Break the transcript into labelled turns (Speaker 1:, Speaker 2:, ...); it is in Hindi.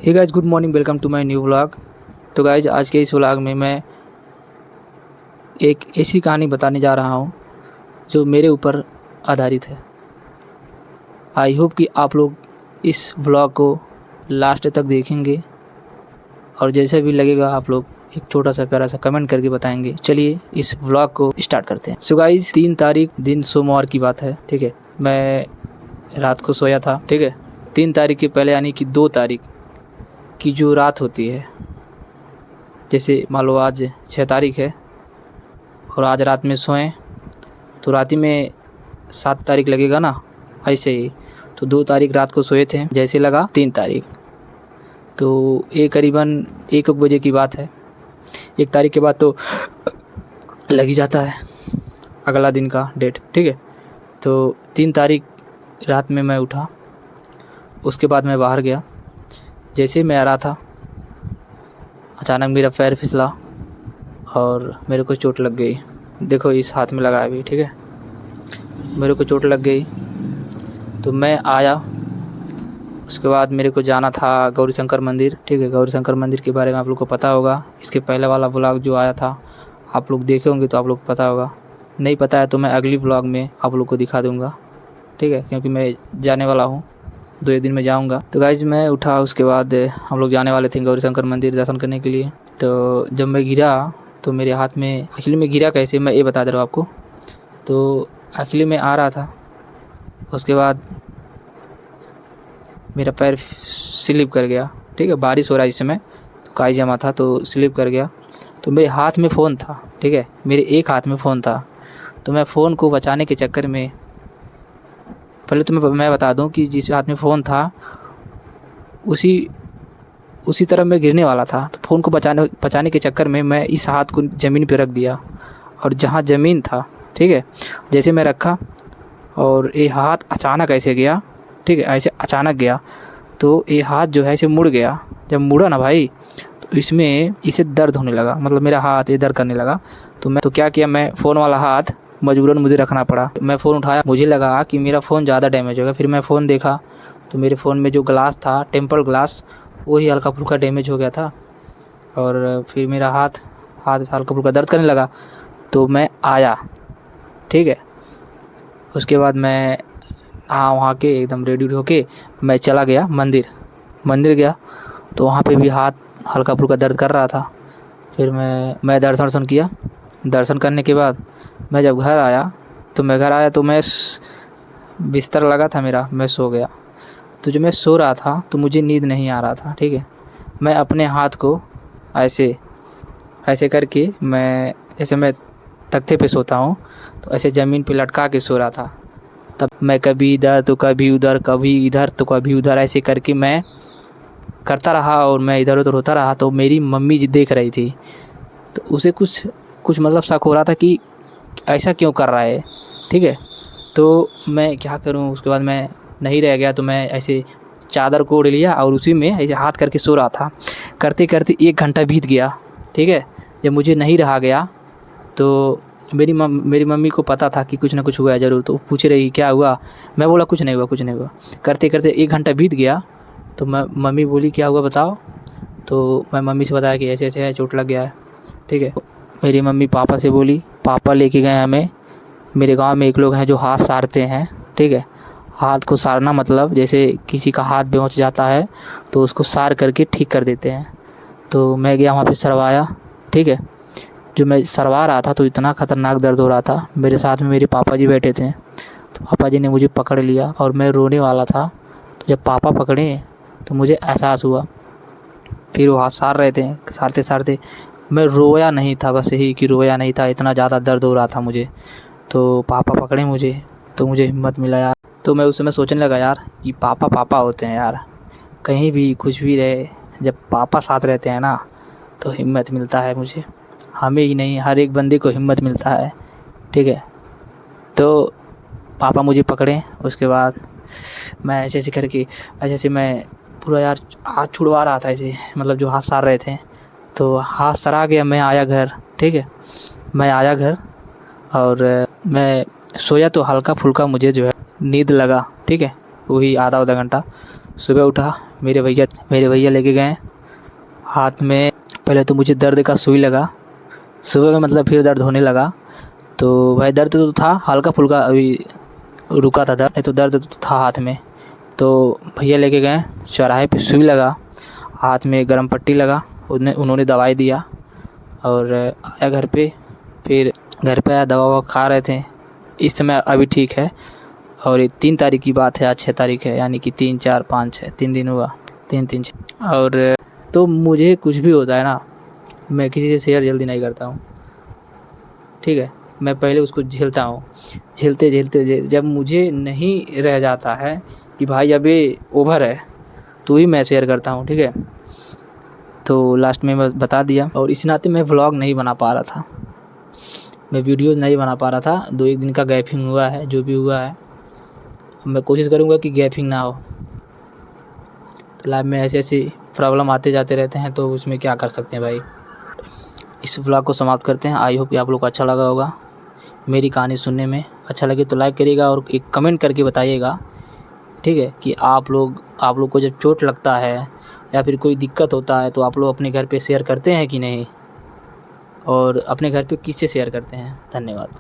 Speaker 1: Hey guys, good morning, welcome to my new vlog. तो गाइस, आज के इस व्लॉग में मैं एक ऐसी कहानी बताने जा रहा हूँ जो मेरे ऊपर आधारित है। आई होप कि आप लोग इस व्लॉग को लास्ट तक देखेंगे और जैसे भी लगेगा आप लोग एक छोटा सा प्यारा सा कमेंट करके बताएंगे। चलिए इस व्लॉग को स्टार्ट करते हैं। सो गाइस, 3 तारीख दिन सोमवार की बात है, ठीक है। मैं रात को सोया था, ठीक है। 3 तारीख के पहले यानी कि 2 तारीख की जो रात होती है, जैसे मान लो आज 6 तारीख है और आज रात में सोएं तो रात ही में 7 तारीख लगेगा ना, ऐसे ही। तो 2 तारीख रात को सोए थे, जैसे लगा 3 तारीख। तो ये करीबन 1 बजे की बात है। 1 तारीख के बाद तो लग ही जाता है अगला दिन का डेट, ठीक है। तो 3 तारीख रात में मैं उठा, उसके बाद मैं बाहर गया। जैसे मैं आ रहा था, अचानक मेरा पैर फिसला और मेरे को चोट लग गई। देखो इस हाथ में लगा है अभी, ठीक है। मेरे को चोट लग गई तो मैं आया। उसके बाद मेरे को जाना था गौरी शंकर मंदिर, ठीक है। गौरी शंकर मंदिर के बारे में आप लोग को पता होगा। इसके पहले वाला व्लॉग जो आया था आप लोग देखे होंगे तो आप लोग को पता होगा। नहीं पता है तो मैं अगली व्लॉग में आप लोग को दिखा दूँगा, ठीक है, क्योंकि मैं जाने वाला हूँ, 2 दिन में जाऊँगा। तो गाइज मैं उठा, उसके बाद हम लोग जाने वाले थे गौरी शंकर मंदिर दर्शन करने के लिए। तो जब मैं गिरा तो मेरे हाथ में, एक्चुअली मैं गिरा कैसे मैं ये बता दे रहा हूँ आपको। तो एक्चुअली मैं आ रहा था, उसके बाद मेरा पैर स्लिप कर गया, ठीक है। बारिश हो रहा है इस समय, तो काई जमा था तो स्लिप कर गया। तो मेरे हाथ में फ़ोन था, ठीक है, मेरे एक हाथ में फ़ोन था। तो मैं फ़ोन को बचाने के चक्कर में, पहले तो मैं बता दूं कि जिस हाथ में फ़ोन था उसी तरफ मैं गिरने वाला था। तो फ़ोन को बचाने के चक्कर में मैं इस हाथ को ज़मीन पे रख दिया, और जहाँ ज़मीन था, ठीक है, जैसे मैं रखा और ये हाथ अचानक ऐसे गया, ठीक है, ऐसे अचानक गया। तो ये हाथ जो है ऐसे मुड़ गया। जब मुड़ा ना भाई, तो इसमें इसे दर्द होने लगा, मतलब मेरा हाथ ये दर्द करने लगा। तो क्या किया, मैं फ़ोन वाला हाथ मजबूरन मुझे रखना पड़ा। मैं फ़ोन उठाया, मुझे लगा कि मेरा फ़ोन ज़्यादा डैमेज हो गया। फिर मैं फ़ोन देखा तो मेरे फ़ोन में जो ग्लास था, टेम्पर ग्लास, वही हल्का फुल्का डैमेज हो गया था। और फिर मेरा हाथ हल्का फुल्का दर्द करने लगा। तो मैं आया, ठीक है। उसके बाद मैं वहाँ के एकदम रेडी होके मैं चला गया मंदिर गया। तो वहाँ पे भी हाथ हल्का फुल्का दर्द कर रहा था। फिर मैं दर्शन किया। दर्शन करने के बाद मैं जब घर आया तो मैं बिस्तर लगा था मेरा, मैं सो गया। तो जब मैं सो रहा था तो मुझे नींद नहीं आ रहा था, ठीक है। मैं अपने हाथ को ऐसे करके, जैसे मैं तख्ते पे सोता हूँ तो ऐसे ज़मीन पे लटका के सो रहा था। तब मैं कभी इधर तो कभी उधर, कभी इधर तो कभी उधर, ऐसे करके मैं करता रहा और मैं इधर उधर होता रहा। तो मेरी मम्मी जी देख रही थी, तो उसे कुछ मतलब शक हो रहा था कि ऐसा क्यों कर रहा है, ठीक है। तो मैं क्या करूं, उसके बाद मैं नहीं रह गया तो मैं ऐसे चादर को ओढ़ लिया और उसी में ऐसे हाथ करके सो रहा था। करते करते 1 घंटा बीत गया, ठीक है। जब मुझे नहीं रहा गया तो मेरी मम्मी को पता था कि कुछ ना कुछ हुआ है ज़रूर। तो पूछ रही क्या हुआ, मैं बोला कुछ नहीं हुआ। करते करते 1 घंटा बीत गया तो मम्मी बोली क्या हुआ बताओ। तो मैं मम्मी से बताया कि ऐसे ऐसे है, चोट लग गया है, ठीक है। मेरी मम्मी पापा से बोली, पापा लेके गए हमें। मेरे गांव में एक लोग हैं जो हाथ सारते हैं, ठीक है। हाथ को सारना मतलब जैसे किसी का हाथ बेहोश जाता है तो उसको सार करके ठीक कर देते हैं। तो मैं गया वहाँ पे सरवाया, ठीक है। जो मैं सरवा रहा था तो इतना ख़तरनाक दर्द हो रहा था। मेरे साथ में मेरे पापा जी बैठे थे, तो पापा जी ने मुझे पकड़ लिया और मैं रोने वाला था। तो जब पापा पकड़े तो मुझे एहसास हुआ। फिर वो हाथ सार रहे थे, सारते सारते मैं रोया नहीं था, बस यही कि रोया नहीं था, इतना ज़्यादा दर्द हो रहा था मुझे। तो पापा पकड़े मुझे तो मुझे हिम्मत मिला यार। तो मैं उस समय सोचने लगा यार कि पापा होते हैं यार, कहीं भी कुछ भी रहे, जब पापा साथ रहते हैं ना तो हिम्मत मिलता है मुझे। हमें ही नहीं, हर एक बंदे को हिम्मत मिलता है, ठीक है। तो पापा मुझे पकड़े, उसके बाद मैं ऐसे करके ऐसे मैं पूरा यार हाथ छुड़वा रहा था ऐसे, मतलब जो हाथ सार रहे थे। तो हाथ सरा गया, मैं आया घर, ठीक है। मैं आया घर और मैं सोया तो हल्का फुल्का मुझे जो है नींद लगा, ठीक है, वही आधा घंटा। सुबह उठा, मेरे भैया लेके गए। हाथ में पहले तो मुझे दर्द का सुई लगा, सुबह में मतलब फिर दर्द होने लगा। तो भाई दर्द तो था हल्का फुल्का, अभी रुका था दर्द, नहीं तो दर्द तो था हाथ में। तो भैया लेके गए, चौराहे पे सुई लगा, हाथ में गरम पट्टी लगा, उन्होंने दवाई दिया और आया घर पे। फिर घर पे आया, दवा ववा खा रहे थे। इस समय अभी ठीक है। और ये 3 तारीख की बात है, आज 6 तारीख है, यानी कि 3, 4, 5, 6 3 दिन हुआ, 3, 6। और तो मुझे कुछ भी होता है ना, मैं किसी से शेयर जल्दी नहीं करता हूँ, ठीक है। मैं पहले उसको झेलता हूँ, झेलते जब मुझे नहीं रह जाता है कि भाई अभी ओवर है, तो ही मैं शेयर करता हूँ, ठीक है। तो लास्ट में मैं बता दिया। और इस नाते मैं व्लॉग नहीं बना पा रहा था, मैं वीडियोज़ नहीं बना पा रहा था। 2-1 दिन का गैपिंग हुआ है, जो भी हुआ है मैं कोशिश करूँगा कि गैपिंग ना हो। तो लाइफ में ऐसे प्रॉब्लम आते जाते रहते हैं, तो उसमें क्या कर सकते हैं भाई। इस व्लॉग को समाप्त करते हैं। आई होप कि आप लोग को अच्छा लगा होगा मेरी कहानी सुनने में। अच्छा लगे तो लाइक करिएगा और एक कमेंट करके बताइएगा, ठीक है, कि आप लोग को जब चोट लगता है या फिर कोई दिक्कत होता है तो आप लोग अपने घर पे शेयर करते हैं कि नहीं, और अपने घर पे किससे शेयर करते हैं। धन्यवाद।